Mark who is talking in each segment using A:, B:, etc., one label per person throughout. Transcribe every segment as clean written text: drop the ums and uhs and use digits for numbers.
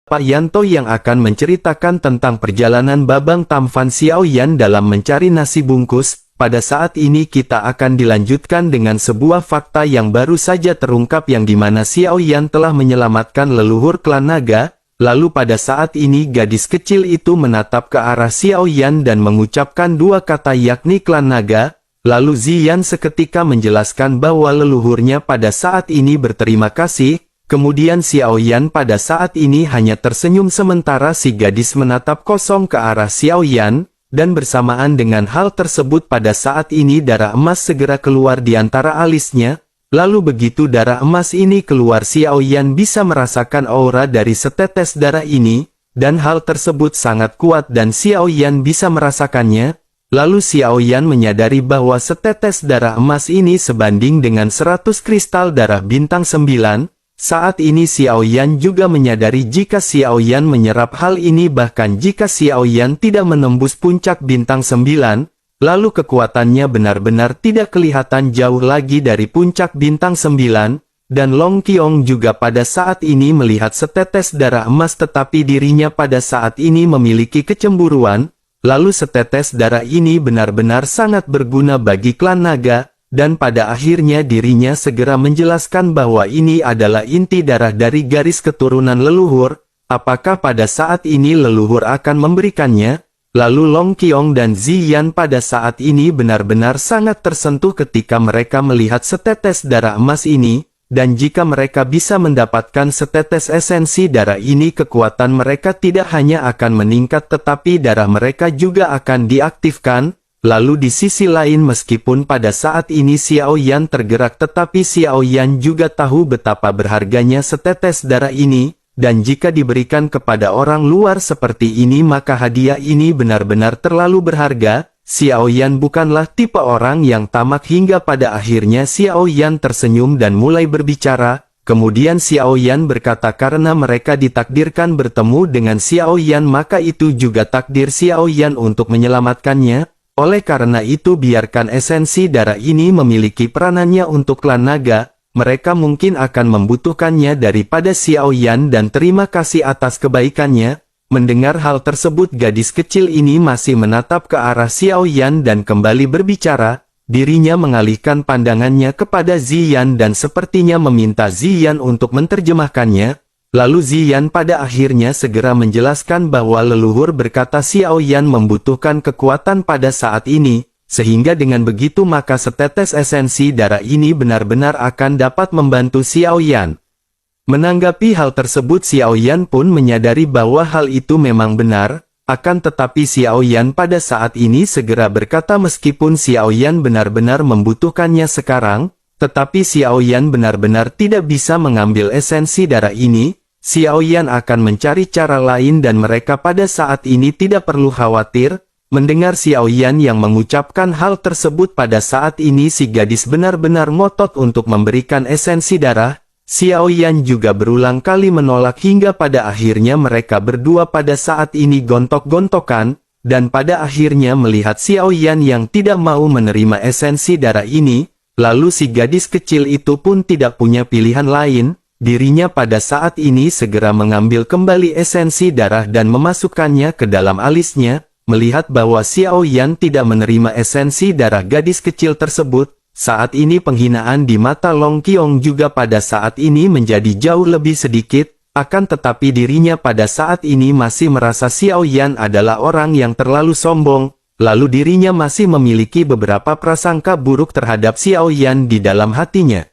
A: Pak Yanto yang akan menceritakan tentang perjalanan Babang Tamfan Xiaoyan dalam mencari nasi bungkus. Pada saat ini kita akan dilanjutkan dengan sebuah fakta yang baru saja terungkap yang dimana Xiaoyan telah menyelamatkan leluhur klan naga. Lalu pada saat ini gadis kecil itu menatap ke arah Xiaoyan dan mengucapkan dua kata yakni klan naga. Lalu Ziyan seketika menjelaskan bahwa leluhurnya pada saat ini berterima kasih. Kemudian Xiaoyan pada saat ini hanya tersenyum sementara si gadis menatap kosong ke arah Xiaoyan, dan bersamaan dengan hal tersebut pada saat ini darah emas segera keluar di antara alisnya. Lalu begitu darah emas ini keluar Xiaoyan bisa merasakan aura dari setetes darah ini, dan hal tersebut sangat kuat dan Xiaoyan bisa merasakannya. Lalu Xiaoyan menyadari bahwa setetes darah emas ini sebanding dengan 100 kristal darah bintang 9. Saat ini Xiaoyan juga menyadari jika Xiaoyan menyerap hal ini bahkan jika Xiaoyan tidak menembus puncak bintang 9, lalu kekuatannya benar-benar tidak kelihatan jauh lagi dari puncak bintang 9, dan Long Qiong juga pada saat ini melihat setetes darah emas tetapi dirinya pada saat ini memiliki kecemburuan, lalu setetes darah ini benar-benar sangat berguna bagi klan naga. Dan pada akhirnya dirinya segera menjelaskan bahwa ini adalah inti darah dari garis keturunan leluhur. Apakah pada saat ini leluhur akan memberikannya? Lalu Long Qiong dan Ziyan pada saat ini benar-benar sangat tersentuh ketika mereka melihat setetes darah emas ini. Dan jika mereka bisa mendapatkan setetes esensi darah ini, kekuatan mereka tidak hanya akan meningkat tetapi darah mereka juga akan diaktifkan. Lalu di sisi lain meskipun pada saat ini Xiaoyan tergerak tetapi Xiaoyan juga tahu betapa berharganya setetes darah ini, dan jika diberikan kepada orang luar seperti ini maka hadiah ini benar-benar terlalu berharga. Xiaoyan bukanlah tipe orang yang tamak hingga pada akhirnya Xiaoyan tersenyum dan mulai berbicara. Kemudian Xiaoyan berkata karena mereka ditakdirkan bertemu dengan Xiaoyan maka itu juga takdir Xiaoyan untuk menyelamatkannya. Oleh karena itu biarkan esensi darah ini memiliki peranannya untuk klan naga, mereka mungkin akan membutuhkannya daripada Xiaoyan dan terima kasih atas kebaikannya. Mendengar hal tersebut gadis kecil ini masih menatap ke arah Xiaoyan dan kembali berbicara, dirinya mengalihkan pandangannya kepada Ziyan dan sepertinya meminta Ziyan untuk menerjemahkannya. Lalu Ziyan pada akhirnya segera menjelaskan bahwa leluhur berkata Xiaoyan membutuhkan kekuatan pada saat ini, sehingga dengan begitu maka setetes esensi darah ini benar-benar akan dapat membantu Xiaoyan. Menanggapi hal tersebut Xiaoyan pun menyadari bahwa hal itu memang benar, akan tetapi Xiaoyan pada saat ini segera berkata meskipun Xiaoyan benar-benar membutuhkannya sekarang, tetapi Xiaoyan benar-benar tidak bisa mengambil esensi darah ini, Xiaoyan akan mencari cara lain dan mereka pada saat ini tidak perlu khawatir. Mendengar Xiaoyan yang mengucapkan hal tersebut pada saat ini si gadis benar-benar ngotot untuk memberikan esensi darah. Xiaoyan juga berulang kali menolak hingga pada akhirnya mereka berdua pada saat ini gontok-gontokan, dan pada akhirnya melihat Xiaoyan yang tidak mau menerima esensi darah ini. Lalu si gadis kecil itu pun tidak punya pilihan lain, dirinya pada saat ini segera mengambil kembali esensi darah dan memasukkannya ke dalam alisnya. Melihat bahwa Xiaoyan tidak menerima esensi darah gadis kecil tersebut, saat ini penghinaan di mata Long Qiong juga pada saat ini menjadi jauh lebih sedikit, akan tetapi dirinya pada saat ini masih merasa Xiaoyan adalah orang yang terlalu sombong. Lalu dirinya masih memiliki beberapa prasangka buruk terhadap Xiaoyan di dalam hatinya.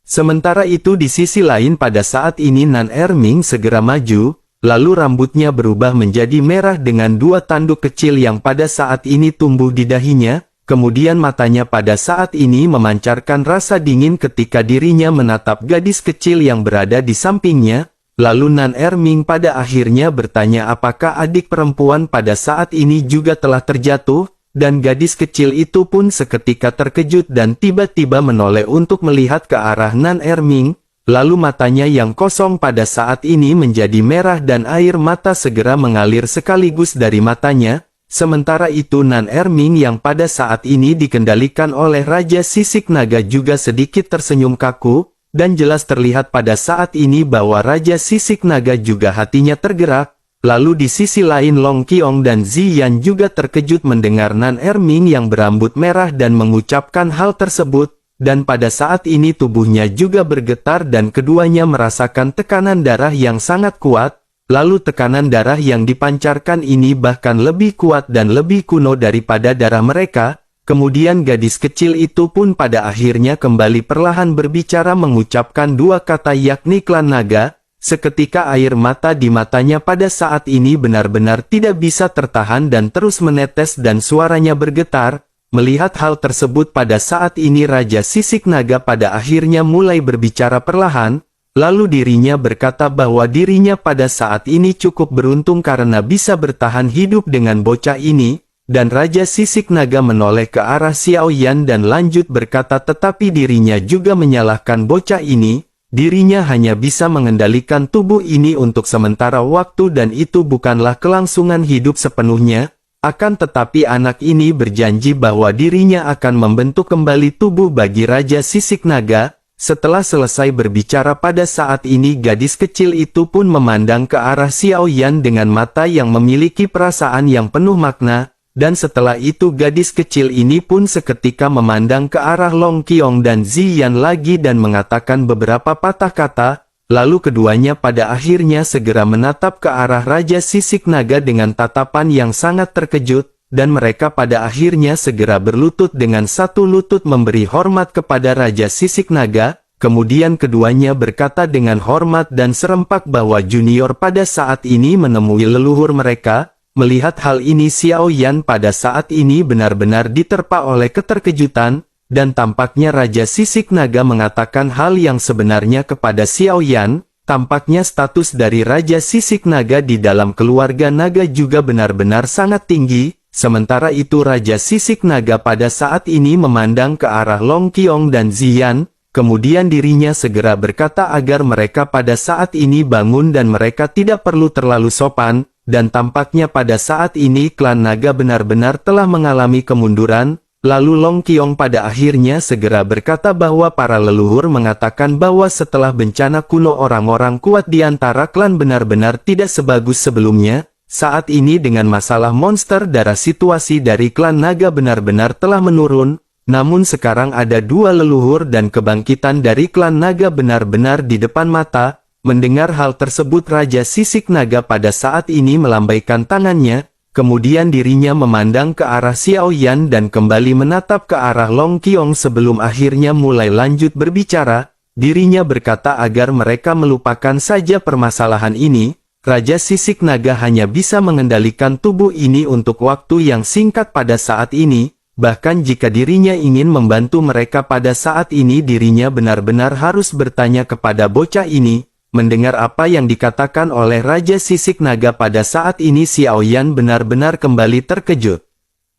A: Sementara itu di sisi lain pada saat ini Nan Erming segera maju, lalu rambutnya berubah menjadi merah dengan dua tanduk kecil yang pada saat ini tumbuh di dahinya, kemudian matanya pada saat ini memancarkan rasa dingin ketika dirinya menatap gadis kecil yang berada di sampingnya. Lalu Nan Erming pada akhirnya bertanya apakah adik perempuan pada saat ini juga telah terjatuh, dan gadis kecil itu pun seketika terkejut dan tiba-tiba menoleh untuk melihat ke arah Nan Erming, lalu matanya yang kosong pada saat ini menjadi merah dan air mata segera mengalir sekaligus dari matanya. Sementara itu Nan Erming yang pada saat ini dikendalikan oleh Raja Sisik Naga juga sedikit tersenyum kaku. dan jelas terlihat pada saat ini bahwa Raja Sisik Naga juga hatinya tergerak. Lalu di sisi lain Long Qiong dan Ziyan juga terkejut mendengar Nan Erming yang berambut merah dan mengucapkan hal tersebut, dan pada saat ini tubuhnya juga bergetar dan keduanya merasakan tekanan darah yang sangat kuat. Lalu tekanan darah yang dipancarkan ini bahkan lebih kuat dan lebih kuno daripada darah mereka. Kemudian gadis kecil itu pun pada akhirnya kembali perlahan berbicara mengucapkan dua kata yakni klan naga. Seketika air mata di matanya pada saat ini benar-benar tidak bisa tertahan dan terus menetes dan suaranya bergetar. Melihat hal tersebut pada saat ini Raja Sisik Naga pada akhirnya mulai berbicara perlahan. Lalu dirinya berkata bahwa dirinya pada saat ini cukup beruntung karena bisa bertahan hidup dengan bocah ini. Dan Raja Sisik Naga menoleh ke arah Xiao Yan dan lanjut berkata tetapi dirinya juga menyalahkan bocah ini. Dirinya hanya bisa mengendalikan tubuh ini untuk sementara waktu dan itu bukanlah kelangsungan hidup sepenuhnya. Akan tetapi anak ini berjanji bahwa dirinya akan membentuk kembali tubuh bagi Raja Sisik Naga. Setelah selesai berbicara pada saat ini gadis kecil itu pun memandang ke arah Xiao Yan dengan mata yang memiliki perasaan yang penuh makna. Dan setelah itu gadis kecil ini pun seketika memandang ke arah Long Qiong dan Ziyan lagi dan mengatakan beberapa patah kata, lalu keduanya pada akhirnya segera menatap ke arah Raja Sisik Naga dengan tatapan yang sangat terkejut, dan mereka pada akhirnya segera berlutut dengan satu lutut memberi hormat kepada Raja Sisik Naga. Kemudian keduanya berkata dengan hormat dan serempak bahwa junior pada saat ini menemui leluhur mereka. Melihat hal ini Xiao Yan pada saat ini benar-benar diterpa oleh keterkejutan, dan tampaknya Raja Sisik Naga mengatakan hal yang sebenarnya kepada Xiao Yan. Tampaknya status dari Raja Sisik Naga di dalam keluarga naga juga benar-benar sangat tinggi. Sementara itu Raja Sisik Naga pada saat ini memandang ke arah Long Qiong dan Ziyan. Kemudian dirinya segera berkata agar mereka pada saat ini bangun dan mereka tidak perlu terlalu sopan. Dan tampaknya pada saat ini klan naga benar-benar telah mengalami kemunduran. Lalu Long Qiong pada akhirnya segera berkata bahwa para leluhur mengatakan bahwa setelah bencana kuno orang-orang kuat di antara klan benar-benar tidak sebagus sebelumnya. Saat ini dengan masalah monster darah situasi dari klan naga benar-benar telah menurun. Namun sekarang ada dua leluhur dan kebangkitan dari klan naga benar-benar di depan mata. Mendengar hal tersebut Raja Sisik Naga pada saat ini melambaikan tangannya, kemudian dirinya memandang ke arah Xiao Yan dan kembali menatap ke arah Long Qiong sebelum akhirnya mulai lanjut berbicara. Dirinya berkata agar mereka melupakan saja permasalahan ini. Raja Sisik Naga hanya bisa mengendalikan tubuh ini untuk waktu yang singkat pada saat ini. Bahkan jika dirinya ingin membantu mereka pada saat ini dirinya benar-benar harus bertanya kepada bocah ini. Mendengar apa yang dikatakan oleh Raja Sisik Naga pada saat ini Xiao Yan benar-benar kembali terkejut.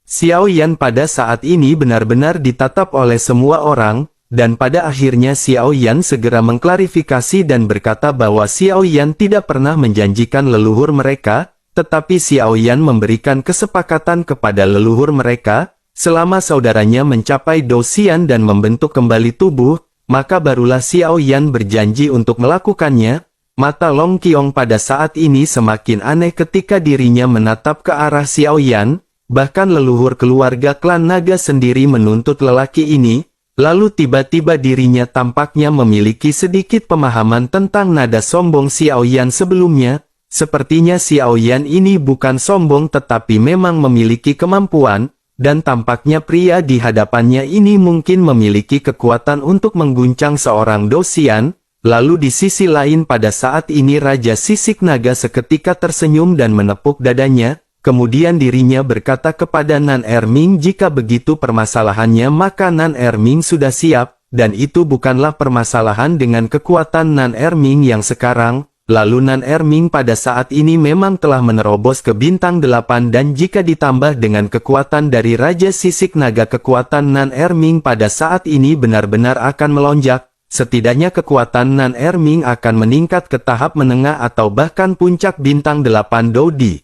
A: Xiao Yan pada saat ini benar-benar ditatap oleh semua orang, dan pada akhirnya Xiao Yan segera mengklarifikasi dan berkata bahwa Xiao Yan tidak pernah menjanjikan leluhur mereka, tetapi Xiao Yan memberikan kesepakatan kepada leluhur mereka, selama saudaranya mencapai Dosian dan membentuk kembali tubuh, maka barulah Xiao Yan berjanji untuk melakukannya. Mata Long Qiong pada saat ini semakin aneh ketika dirinya menatap ke arah Xiao Yan. Bahkan leluhur keluarga klan naga sendiri menuntut lelaki ini. Lalu tiba-tiba dirinya tampaknya memiliki sedikit pemahaman tentang nada sombong Xiao Yan sebelumnya. Sepertinya Xiao Yan ini bukan sombong tetapi memang memiliki kemampuan. Dan tampaknya pria di hadapannya ini mungkin memiliki kekuatan untuk mengguncang seorang Dosian. Lalu di sisi lain pada saat ini Raja Sisik Naga seketika tersenyum dan menepuk dadanya. Kemudian dirinya berkata kepada Nan Erming jika begitu permasalahannya maka Nan Erming sudah siap. Dan itu bukanlah permasalahan dengan kekuatan Nan Erming yang sekarang. Lalu Nan Erming pada saat ini memang telah menerobos ke bintang 8 dan jika ditambah dengan kekuatan dari Raja Sisik Naga kekuatan Nan Erming pada saat ini benar-benar akan melonjak. Setidaknya kekuatan Nan Erming akan meningkat ke tahap menengah atau bahkan puncak bintang 8 Dodi.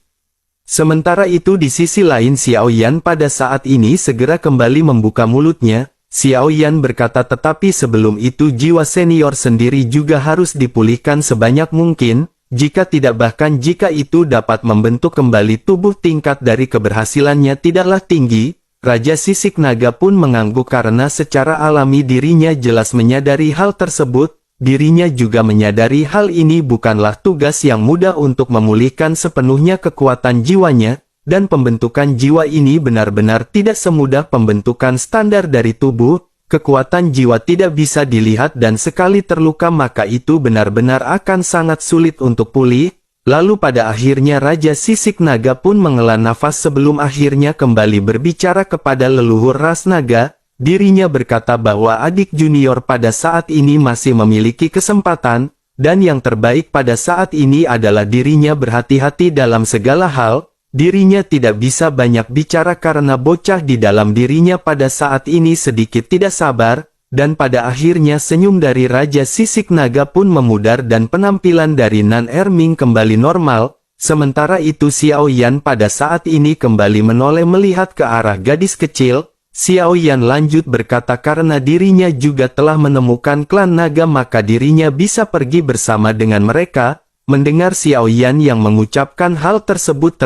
A: Sementara itu di sisi lain Xiao Yan pada saat ini segera kembali membuka mulutnya. Xiao Yan berkata, tetapi sebelum itu jiwa senior sendiri juga harus dipulihkan sebanyak mungkin, jika tidak bahkan jika itu dapat membentuk kembali tubuh. Tingkat dari keberhasilannya tidaklah tinggi. Raja Sisik Naga pun mengangguk karena secara alami dirinya jelas menyadari hal tersebut. Dirinya juga menyadari hal ini bukanlah tugas yang mudah untuk memulihkan sepenuhnya kekuatan jiwanya, dan pembentukan jiwa ini benar-benar tidak semudah pembentukan standar dari tubuh. Kekuatan jiwa tidak bisa dilihat dan sekali terluka maka itu benar-benar akan sangat sulit untuk pulih. Lalu pada akhirnya Raja Sisik Naga pun menghela nafas sebelum akhirnya kembali berbicara kepada leluhur ras naga. Dirinya berkata bahwa adik junior pada saat ini masih memiliki kesempatan, dan yang terbaik pada saat ini adalah dirinya berhati-hati dalam segala hal. Dirinya tidak bisa banyak bicara karena bocah di dalam dirinya pada saat ini sedikit tidak sabar, dan pada akhirnya senyum dari Raja Sisik Naga pun memudar dan penampilan dari Nan Erming kembali normal. Sementara itu Xiao Yan pada saat ini kembali menoleh melihat ke arah gadis kecil. Xiao Yan lanjut berkata karena dirinya juga telah menemukan klan naga maka dirinya bisa pergi bersama dengan mereka. Mendengar Xiao Yan yang mengucapkan hal tersebut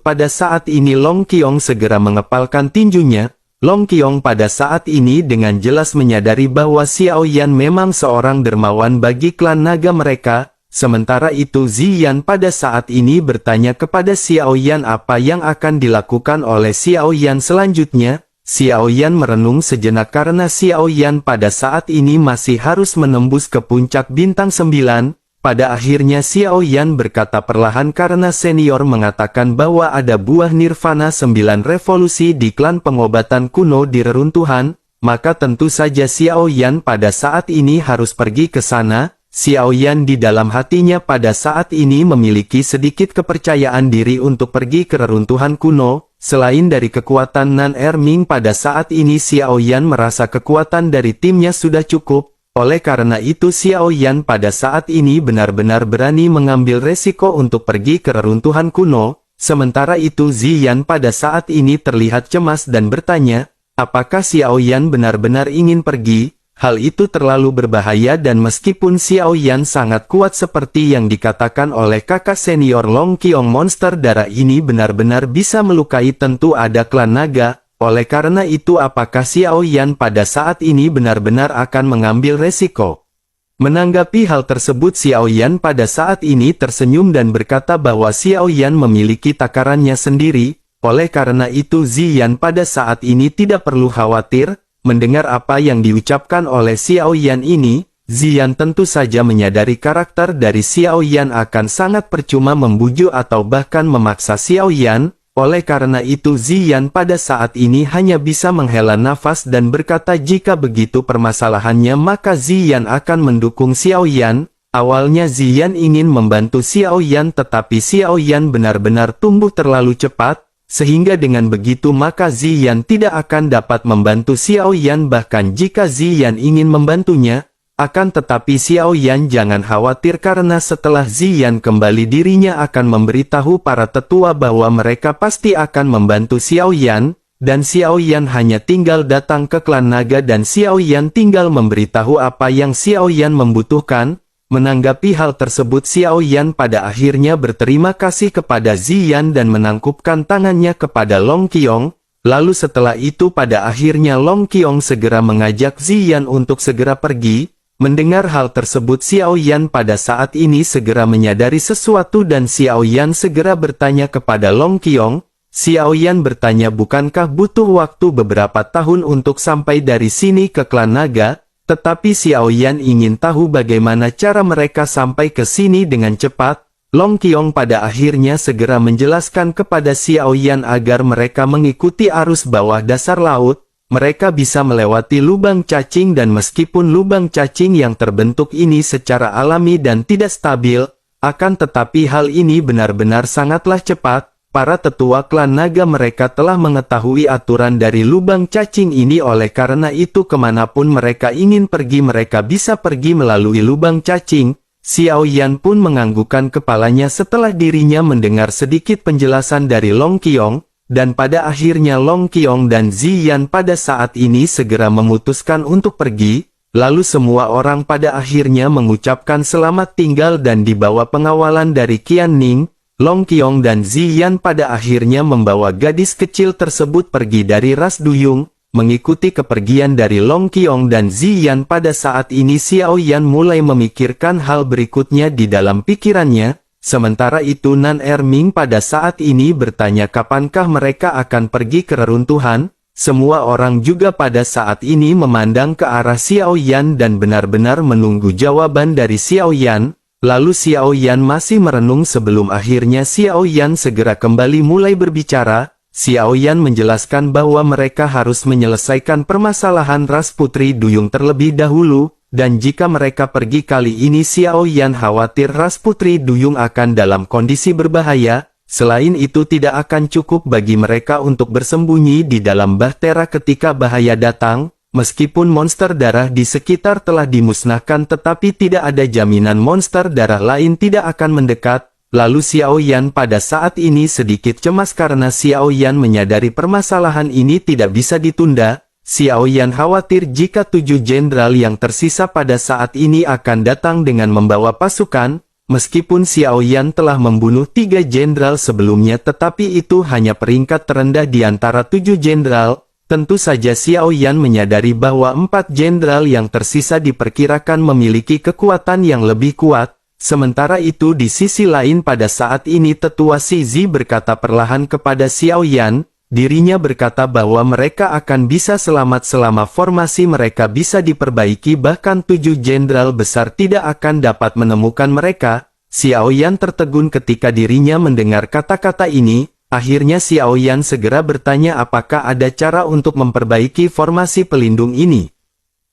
A: pada saat ini Long Qiong segera mengepalkan tinjunya. Long Qiong pada saat ini dengan jelas menyadari bahwa Xiao Yan memang seorang dermawan bagi klan naga mereka. Sementara itu Ziyan pada saat ini bertanya kepada Xiao Yan apa yang akan dilakukan oleh Xiao Yan selanjutnya. Xiao Yan merenung sejenak karena Xiao Yan pada saat ini masih harus menembus ke puncak bintang 9. Pada akhirnya Xiao Yan berkata perlahan karena senior mengatakan bahwa ada buah nirvana 9 revolusi di klan pengobatan kuno di reruntuhan, maka tentu saja Xiao Yan pada saat ini harus pergi ke sana. Xiao Yan di dalam hatinya pada saat ini memiliki sedikit kepercayaan diri untuk pergi ke reruntuhan kuno. Selain dari kekuatan Nan Erming pada saat ini Xiao Yan merasa kekuatan dari timnya sudah cukup. Oleh karena itu Xiao Yan pada saat ini benar-benar berani mengambil resiko untuk pergi ke reruntuhan kuno. Sementara itu Ziyan pada saat ini terlihat cemas dan bertanya, apakah Xiao Yan benar-benar ingin pergi? Hal itu terlalu berbahaya dan meskipun Xiao Yan sangat kuat seperti yang dikatakan oleh kakak senior Long Qiong monster darah ini benar-benar bisa melukai tentu ada klan naga. Oleh karena itu apakah Xiao Yan pada saat ini benar-benar akan mengambil resiko? Menanggapi hal tersebut Xiao Yan pada saat ini tersenyum dan berkata bahwa Xiao Yan memiliki takarannya sendiri. Oleh karena itu Ziyan pada saat ini tidak perlu khawatir. Mendengar apa yang diucapkan oleh Xiao Yan ini, Ziyan tentu saja menyadari karakter dari Xiao Yan akan sangat percuma membujuk atau bahkan memaksa Xiao Yan. Oleh karena itu Ziyan pada saat ini hanya bisa menghela nafas dan berkata jika begitu permasalahannya maka Ziyan akan mendukung Xiao Yan. Awalnya Ziyan ingin membantu Xiao Yan tetapi Xiao Yan benar-benar tumbuh terlalu cepat, sehingga dengan begitu maka Ziyan tidak akan dapat membantu Xiao Yan bahkan jika Ziyan ingin membantunya. Akan tetapi Xiao Yan jangan khawatir karena setelah Ziyan kembali dirinya akan memberitahu para tetua bahwa mereka pasti akan membantu Xiao Yan, dan Xiao Yan hanya tinggal datang ke klan naga dan Xiao Yan tinggal memberitahu apa yang Xiao Yan membutuhkan. Menanggapi hal tersebut Xiao Yan pada akhirnya berterima kasih kepada Ziyan dan menangkupkan tangannya kepada Long Qiong. Lalu setelah itu pada akhirnya Long Qiong segera mengajak Ziyan untuk segera pergi. Mendengar hal tersebut Xiao Yan pada saat ini segera menyadari sesuatu dan Xiao Yan segera bertanya kepada Long Qiong. Xiao Yan bertanya bukankah butuh waktu beberapa tahun untuk sampai dari sini ke klan naga? Tetapi Xiao Yan ingin tahu bagaimana cara mereka sampai ke sini dengan cepat. Long Qiong pada akhirnya segera menjelaskan kepada Xiao Yan agar mereka mengikuti arus bawah dasar laut. Mereka bisa melewati lubang cacing dan meskipun lubang cacing yang terbentuk ini secara alami dan tidak stabil, akan tetapi hal ini benar-benar sangatlah cepat. Para tetua klan naga mereka telah mengetahui aturan dari lubang cacing ini oleh karena itu kemanapun mereka ingin pergi mereka bisa pergi melalui lubang cacing. Xiao Yan pun menganggukkan kepalanya setelah dirinya mendengar sedikit penjelasan dari Long Qiong. dan pada akhirnya Long Qiong dan Ziyan pada saat ini segera memutuskan untuk pergi, lalu semua orang pada akhirnya mengucapkan selamat tinggal dan di bawah pengawalan dari Qian Ning, Long Qiong dan Ziyan pada akhirnya membawa gadis kecil tersebut pergi dari ras Duyung. Mengikuti kepergian dari Long Qiong dan Ziyan pada saat ini Xiao Yan mulai memikirkan hal berikutnya di dalam pikirannya. Sementara itu Nan Erming pada saat ini bertanya kapankah mereka akan pergi ke reruntuhan. Semua orang juga pada saat ini memandang ke arah Xiao Yan dan benar-benar menunggu jawaban dari Xiao Yan. Lalu Xiao Yan masih merenung sebelum akhirnya Xiao Yan segera kembali mulai berbicara. Xiao Yan menjelaskan bahwa mereka harus menyelesaikan permasalahan ras Putri Duyung terlebih dahulu. Dan jika mereka pergi kali ini Xiao Yan khawatir ras Putri Duyung akan dalam kondisi berbahaya. Selain itu tidak akan cukup bagi mereka untuk bersembunyi di dalam bahtera ketika bahaya datang. Meskipun monster darah di sekitar telah dimusnahkan tetapi tidak ada jaminan monster darah lain tidak akan mendekat. Lalu Xiao Yan pada saat ini sedikit cemas karena Xiao Yan menyadari permasalahan ini tidak bisa ditunda. Xiao Yan khawatir jika 7 jenderal yang tersisa pada saat ini akan datang dengan membawa pasukan. Meskipun Xiao Yan telah membunuh 3 jenderal sebelumnya tetapi itu hanya peringkat terendah di antara 7 jenderal. Tentu saja Xiao Yan menyadari bahwa 4 jenderal yang tersisa diperkirakan memiliki kekuatan yang lebih kuat. Sementara itu di sisi lain pada saat ini Tetua Xi Zi berkata perlahan kepada Xiao Yan. Dirinya berkata bahwa mereka akan bisa selamat selama formasi mereka bisa diperbaiki bahkan 7 jenderal besar tidak akan dapat menemukan mereka. Xiao Yan tertegun ketika dirinya mendengar kata-kata ini. Akhirnya Xiao Yan segera bertanya apakah ada cara untuk memperbaiki formasi pelindung ini.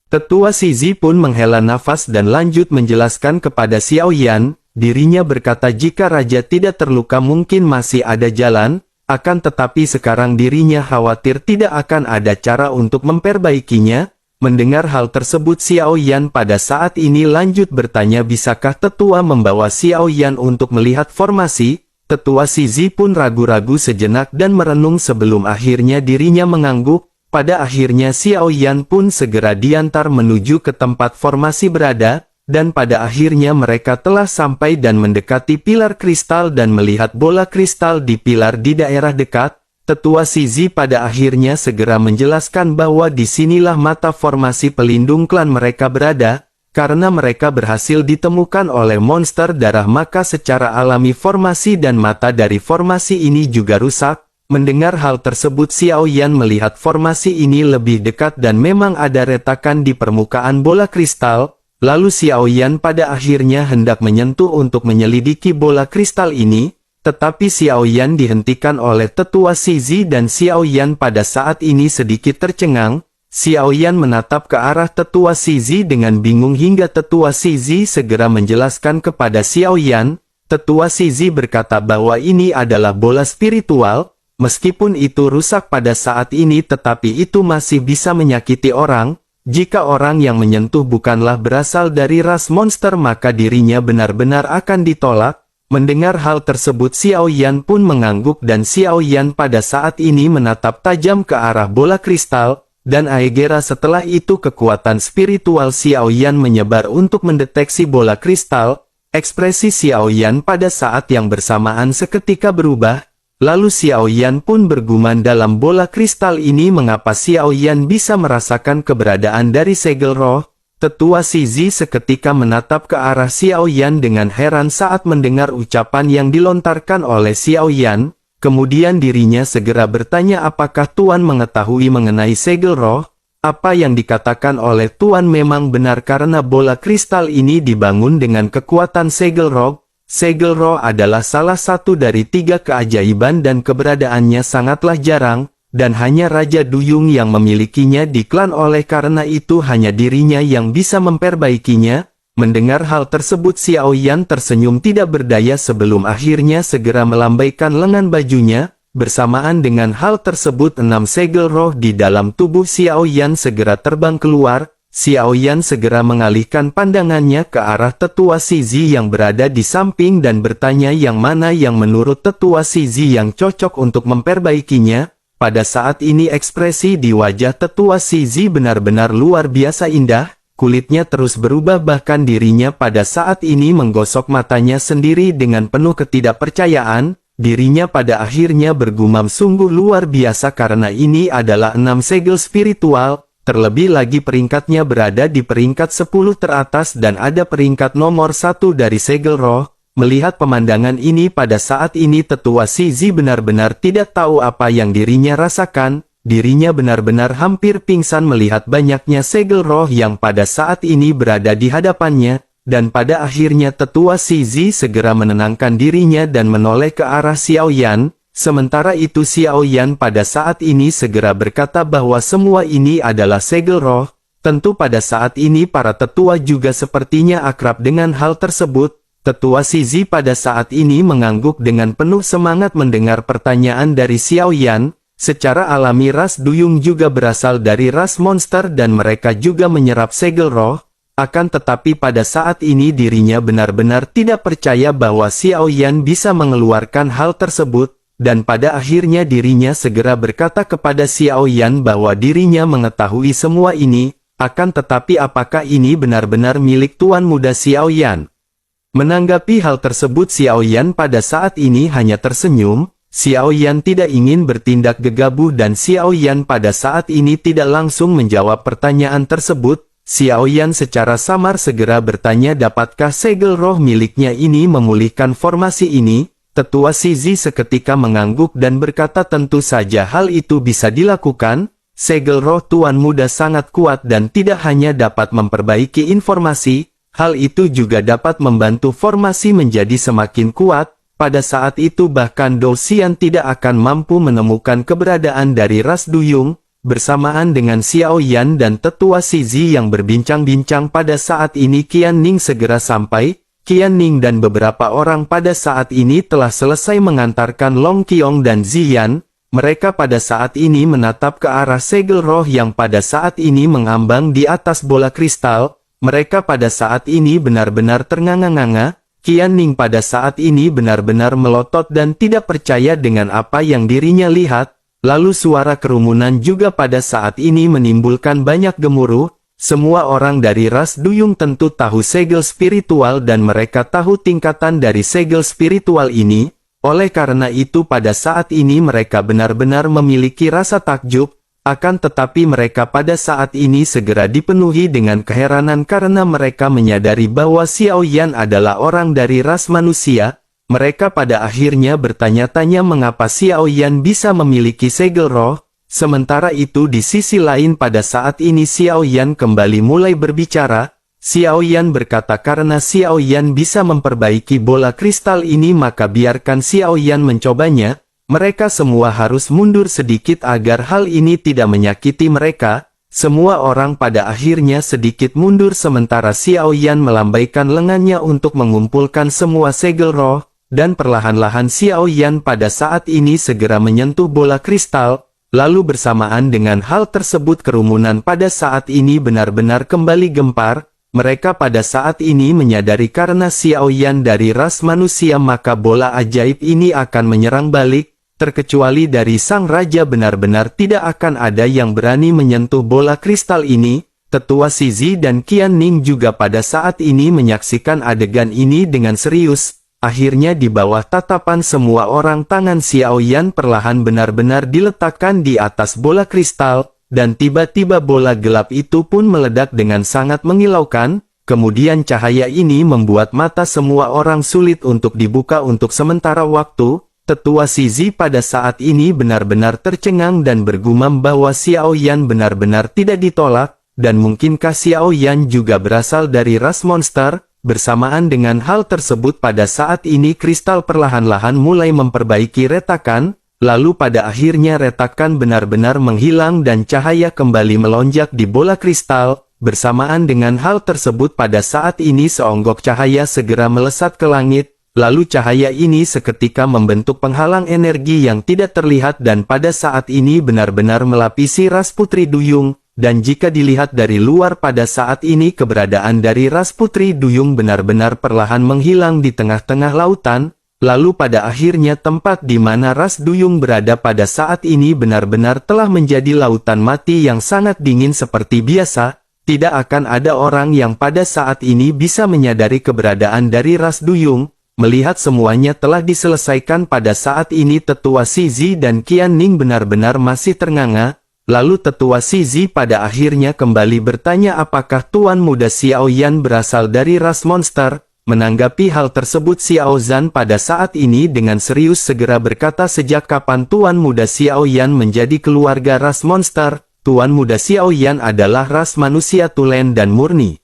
A: Tetua Xi Zi pun menghela nafas dan lanjut menjelaskan kepada Xiao Yan. Dirinya berkata jika raja tidak terluka mungkin masih ada jalan. Akan tetapi sekarang dirinya khawatir tidak akan ada cara untuk memperbaikinya. Mendengar hal tersebut Xiao Yan pada saat ini lanjut bertanya bisakah tetua membawa Xiao Yan untuk melihat formasi. Tetua Xi Zi pun ragu-ragu sejenak dan merenung sebelum akhirnya dirinya mengangguk. Pada akhirnya Xiao Yan pun segera diantar menuju ke tempat formasi berada. Dan pada akhirnya mereka telah sampai dan mendekati pilar kristal dan melihat bola kristal di pilar di daerah dekat. Tetua Xi Zi pada akhirnya segera menjelaskan bahwa disinilah mata formasi pelindung klan mereka berada. Karena mereka berhasil ditemukan oleh monster darah maka secara alami formasi dan mata dari formasi ini juga rusak. Mendengar hal tersebut Xiao Yan melihat formasi ini lebih dekat dan memang ada retakan di permukaan bola kristal. Lalu Xiao Yan pada akhirnya hendak menyentuh untuk menyelidiki bola kristal ini, tetapi Xiao Yan dihentikan oleh Tetua Xi Zi dan Xiao Yan pada saat ini sedikit tercengang. Xiao Yan menatap ke arah Tetua Xi Zi dengan bingung hingga Tetua Xi Zi segera menjelaskan kepada Xiao Yan. Tetua Xi Zi berkata bahwa ini adalah bola spiritual, meskipun itu rusak pada saat ini tetapi itu masih bisa menyakiti orang. Jika orang yang menyentuh bukanlah berasal dari ras monster maka dirinya benar-benar akan ditolak. Mendengar hal tersebut Xiao Yan pun mengangguk dan Xiao Yan pada saat ini menatap tajam ke arah bola kristal. Dan aegera setelah itu kekuatan spiritual Xiao Yan menyebar untuk mendeteksi bola kristal. Ekspresi Xiao Yan pada saat yang bersamaan seketika berubah. Lalu Xiao Yan pun bergumam dalam bola kristal ini mengapa Xiao Yan bisa merasakan keberadaan dari segel roh. Tetua Xi Zi seketika menatap ke arah Xiao Yan dengan heran saat mendengar ucapan yang dilontarkan oleh Xiao Yan. Kemudian dirinya segera bertanya apakah Tuan mengetahui mengenai segel roh. Apa yang dikatakan oleh Tuan memang benar karena bola kristal ini dibangun dengan kekuatan segel roh. Segel roh adalah salah satu dari 3 keajaiban dan keberadaannya sangatlah jarang, dan hanya Raja Duyung yang memilikinya di klan oleh karena itu hanya dirinya yang bisa memperbaikinya. Mendengar hal tersebut Xiao Yan tersenyum tidak berdaya sebelum akhirnya segera melambaikan lengan bajunya. Bersamaan dengan hal tersebut 6 segel roh di dalam tubuh Xiao Yan segera terbang keluar. Xiao Yan segera mengalihkan pandangannya ke arah tetua Shizi yang berada di samping dan bertanya yang mana yang menurut tetua Shizi yang cocok untuk memperbaikinya. Pada saat ini ekspresi di wajah tetua Shizi benar-benar luar biasa indah, kulitnya terus berubah bahkan dirinya pada saat ini menggosok matanya sendiri dengan penuh ketidakpercayaan. Dirinya pada akhirnya bergumam sungguh luar biasa karena ini adalah 6 segel spiritual, terlebih lagi peringkatnya berada di peringkat 10 teratas dan ada peringkat nomor 1 dari segel roh. Melihat pemandangan ini pada saat ini tetua Shizi benar-benar tidak tahu apa yang dirinya rasakan, dirinya benar-benar hampir pingsan melihat banyaknya segel roh yang pada saat ini berada di hadapannya. Dan pada akhirnya tetua Shizi segera menenangkan dirinya dan menoleh ke arah Xiao Yan. Sementara itu Xiao Yan pada saat ini segera berkata bahwa semua ini adalah segel roh. Tentu pada saat ini para tetua juga sepertinya akrab dengan hal tersebut. Tetua Shizi pada saat ini mengangguk dengan penuh semangat mendengar pertanyaan dari Xiao Yan. Secara alami ras duyung juga berasal dari ras monster dan mereka juga menyerap segel roh. Akan tetapi pada saat ini dirinya benar-benar tidak percaya bahwa Xiao Yan bisa mengeluarkan hal tersebut, dan pada akhirnya dirinya segera berkata kepada Xiao Yan bahwa dirinya mengetahui semua ini, akan tetapi apakah ini benar-benar milik Tuan Muda Xiao Yan? Menanggapi hal tersebut Xiao Yan pada saat ini hanya tersenyum. Xiao Yan tidak ingin bertindak gegabah dan Xiao Yan pada saat ini tidak langsung menjawab pertanyaan tersebut. Xiao Yan secara samar segera bertanya dapatkah segel roh miliknya ini memulihkan formasi ini? Tetua Shizi seketika mengangguk dan berkata tentu saja hal itu bisa dilakukan. Segel roh Tuan Muda sangat kuat dan tidak hanya dapat memperbaiki informasi, hal itu juga dapat membantu formasi menjadi semakin kuat. Pada saat itu bahkan Dou Xian tidak akan mampu menemukan keberadaan dari ras duyung. Bersamaan dengan Xiao Yan dan tetua Shizi yang berbincang-bincang pada saat ini Qian Ning segera sampai. Qian Ning dan beberapa orang pada saat ini telah selesai mengantarkan Long Qiong dan Ziyan. Mereka pada saat ini menatap ke arah segel roh yang pada saat ini mengambang di atas bola kristal. Mereka pada saat ini benar-benar ternganga-nganga. Qian Ning pada saat ini benar-benar melotot dan tidak percaya dengan apa yang dirinya lihat. Lalu suara kerumunan juga pada saat ini menimbulkan banyak gemuruh. Semua orang dari ras duyung tentu tahu segel spiritual dan mereka tahu tingkatan dari segel spiritual ini. Oleh karena itu pada saat ini mereka benar-benar memiliki rasa takjub. Akan tetapi mereka pada saat ini segera dipenuhi dengan keheranan karena mereka menyadari bahwa Xiao Yan adalah orang dari ras manusia. Mereka pada akhirnya bertanya-tanya mengapa Xiao Yan bisa memiliki segel roh. Sementara itu di sisi lain pada saat ini Xiao Yan kembali mulai berbicara. Xiao Yan berkata karena Xiao Yan bisa memperbaiki bola kristal ini maka biarkan Xiao Yan mencobanya. Mereka semua harus mundur sedikit agar hal ini tidak menyakiti mereka. Semua orang pada akhirnya sedikit mundur sementara Xiao Yan melambaikan lengannya untuk mengumpulkan semua segel roh. Dan perlahan-lahan Xiao Yan pada saat ini segera menyentuh bola kristal, lalu bersamaan dengan hal tersebut kerumunan pada saat ini benar-benar kembali gempar. Mereka pada saat ini menyadari karena Xiao Yan dari ras manusia maka bola ajaib ini akan menyerang balik, terkecuali dari sang raja benar-benar tidak akan ada yang berani menyentuh bola kristal ini. Tetua Shizi dan Qian Ning juga pada saat ini menyaksikan adegan ini dengan serius. Akhirnya di bawah tatapan semua orang tangan Xiao Yan perlahan benar-benar diletakkan di atas bola kristal, dan tiba-tiba bola gelap itu pun meledak dengan sangat mengilaukan, kemudian cahaya ini membuat mata semua orang sulit untuk dibuka untuk sementara waktu. Tetua Shizi pada saat ini benar-benar tercengang dan bergumam bahwa Xiao Yan benar-benar tidak ditolak, dan mungkinkah Xiao Yan juga berasal dari ras monster. Bersamaan dengan hal tersebut pada saat ini kristal perlahan-lahan mulai memperbaiki retakan, lalu pada akhirnya retakan benar-benar menghilang dan cahaya kembali melonjak di bola kristal. Bersamaan dengan hal tersebut pada saat ini seonggok cahaya segera melesat ke langit, lalu cahaya ini seketika membentuk penghalang energi yang tidak terlihat dan pada saat ini benar-benar melapisi ras putri duyung. dan jika dilihat dari luar pada saat ini keberadaan dari ras Putri Duyung benar-benar perlahan menghilang di tengah-tengah lautan, lalu pada akhirnya tempat di mana ras Duyung berada pada saat ini benar-benar telah menjadi lautan mati yang sangat dingin seperti biasa. Tidak akan ada orang yang pada saat ini bisa menyadari keberadaan dari ras Duyung. Melihat semuanya telah diselesaikan pada saat ini Tetua Shizi dan Qian Ning benar-benar masih ternganga. Lalu Tetua Shizi pada akhirnya kembali bertanya apakah Tuan Muda Xiao Yan berasal dari ras monster. Menanggapi hal tersebut Xiao Zhan pada saat ini dengan serius segera berkata sejak kapan Tuan Muda Xiao Yan menjadi keluarga ras monster. Tuan Muda Xiao Yan adalah ras manusia tulen dan murni.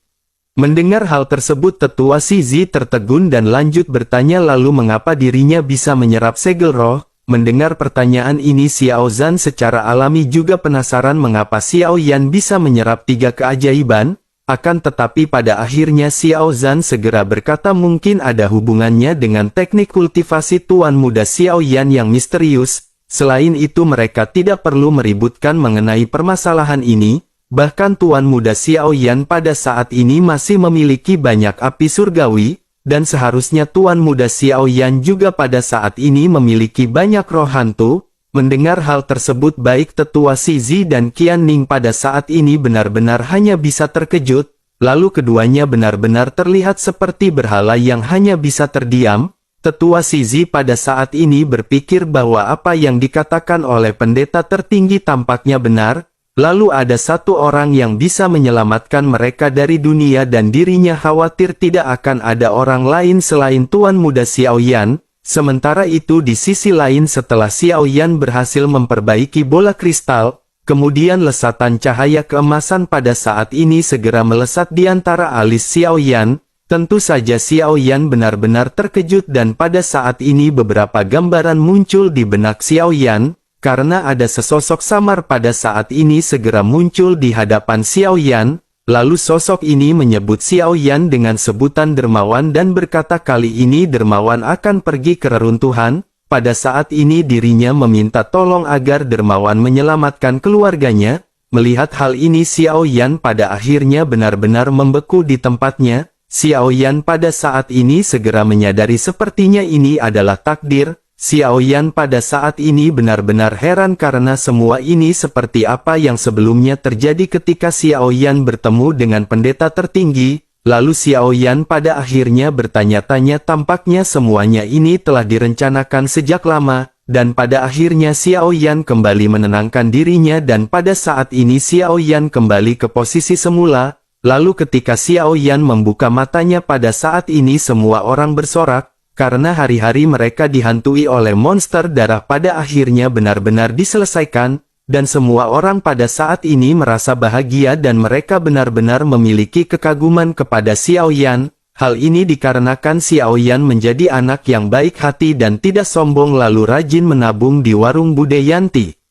A: Mendengar hal tersebut Tetua Shizi tertegun dan lanjut bertanya lalu mengapa dirinya bisa menyerap segel roh. Mendengar pertanyaan ini Xiao Zhan secara alami juga penasaran mengapa Xiao Yan bisa menyerap 3 keajaiban. Akan tetapi pada akhirnya Xiao Zhan segera berkata mungkin ada hubungannya dengan teknik kultivasi Tuan Muda Xiao Yan yang misterius. Selain itu mereka tidak perlu meributkan mengenai permasalahan ini, bahkan Tuan Muda Xiao Yan pada saat ini masih memiliki banyak api surgawi, dan seharusnya Tuan Muda Xiao Yan juga pada saat ini memiliki banyak roh hantu. Mendengar hal tersebut baik Tetua Shizi dan Qian Ning pada saat ini benar-benar hanya bisa terkejut, lalu keduanya benar-benar terlihat seperti berhala yang hanya bisa terdiam. Tetua Shizi pada saat ini berpikir bahwa apa yang dikatakan oleh pendeta tertinggi tampaknya benar, lalu ada satu orang yang bisa menyelamatkan mereka dari dunia dan dirinya khawatir tidak akan ada orang lain selain Tuan Muda Xiao Yan. Sementara itu di sisi lain setelah Xiao Yan berhasil memperbaiki bola kristal, kemudian lesatan cahaya keemasan pada saat ini segera melesat di antara alis Xiao Yan. Tentu saja Xiao Yan benar-benar terkejut dan pada saat ini beberapa gambaran muncul di benak Xiao Yan, karena ada sesosok samar pada saat ini segera muncul di hadapan Xiao Yan, lalu sosok ini menyebut Xiao Yan dengan sebutan dermawan dan berkata kali ini dermawan akan pergi ke reruntuhan. Pada saat ini dirinya meminta tolong agar dermawan menyelamatkan keluarganya. Melihat hal ini Xiao Yan pada akhirnya benar-benar membeku di tempatnya. Xiao Yan pada saat ini segera menyadari sepertinya ini adalah takdir. Xiao Yan pada saat ini benar-benar heran karena semua ini seperti apa yang sebelumnya terjadi ketika Xiao Yan bertemu dengan pendeta tertinggi. Lalu Xiao Yan pada akhirnya bertanya-tanya tampaknya semuanya ini telah direncanakan sejak lama. Dan pada akhirnya Xiao Yan kembali menenangkan dirinya dan pada saat ini Xiao Yan kembali ke posisi semula. Lalu ketika Xiao Yan membuka matanya pada saat ini semua orang bersorak, karena hari-hari mereka dihantui oleh monster darah pada akhirnya benar-benar diselesaikan, dan semua orang pada saat ini merasa bahagia dan mereka benar-benar memiliki kekaguman kepada Xiao Yan. Hal ini dikarenakan Xiao Yan menjadi anak yang baik hati dan tidak sombong lalu rajin menabung di warung Budayanti.